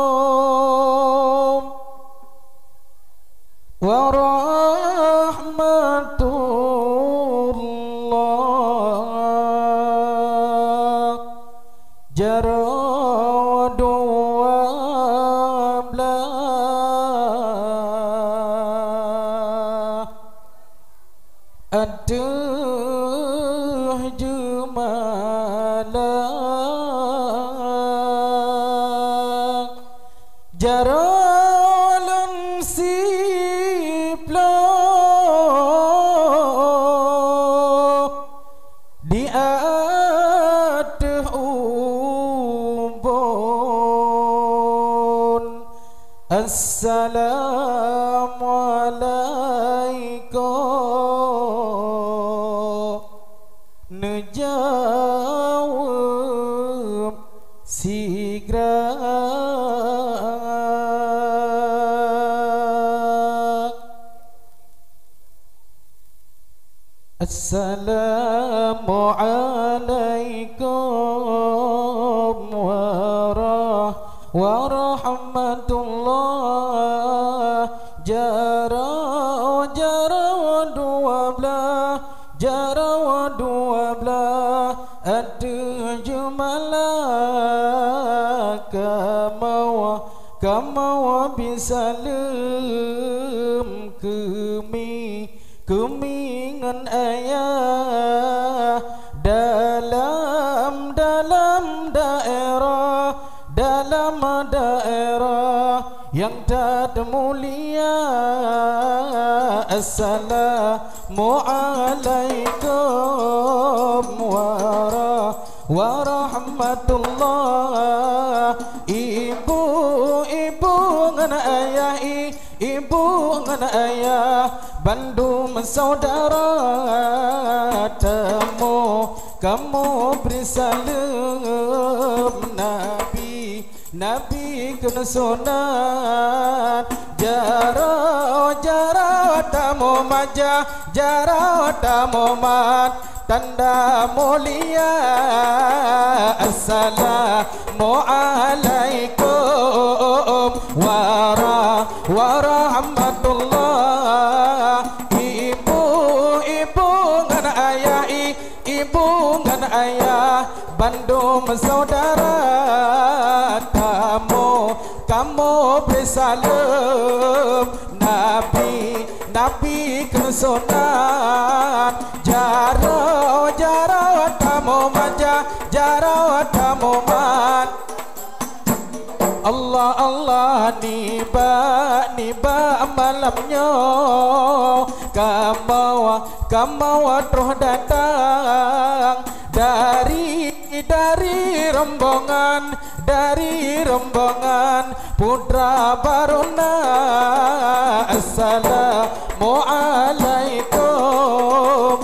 Assalamualaikum warahmatullah jaradu wablah aduh jumalah jaralun siplo di aduh ubun. Assalamualaikum nejawab sigra. Assalamualaikum warahmatullah jara dua belah jara dua belah aduh jumalah kamawa bisalem kemingan ayah dalam daerah yang tak mulia. Assalamualaikum warahmatullah. Ibu ngan ayah, ibu ngan ayah, Bandung saudara temu kamu beri salam Nabi kena sunat jara tamu maja jara tamu mat tanda mulia. Assalamualaikum warahmatullah. Ibu ngan ayah, ibu ngan ayah, Bandung saudara kamu beri salam Nabi kena sunat jara tamu maja jara tamu mat. Allah niba malamnya kamu terus datang dari rombongan putra baruna. Assalamualaikum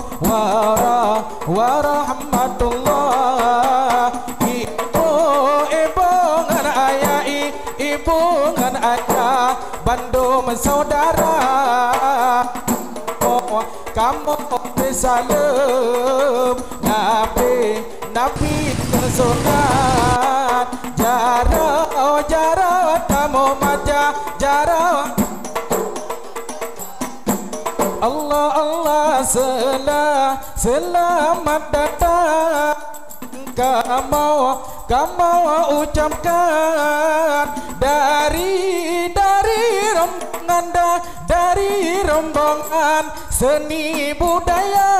warahmatullah. Ibu ngan ayah, ibu ngan ayah, Bandung saudara kamu beri salam Nabi tersunat jara tamu maja jara Allah Allah selamat datang kamu ucapkan dari rombongan seni budaya.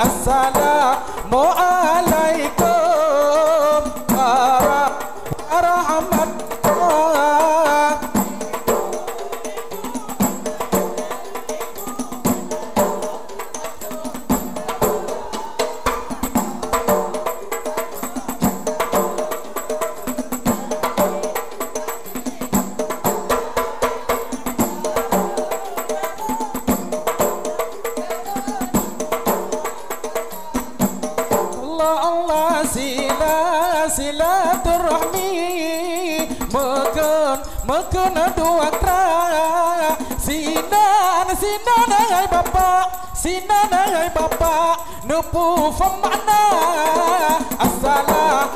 Assalamualaikum warahmatullahi. Allah silaturahmi meken dua kera sinan hai bapa nupu famana assalam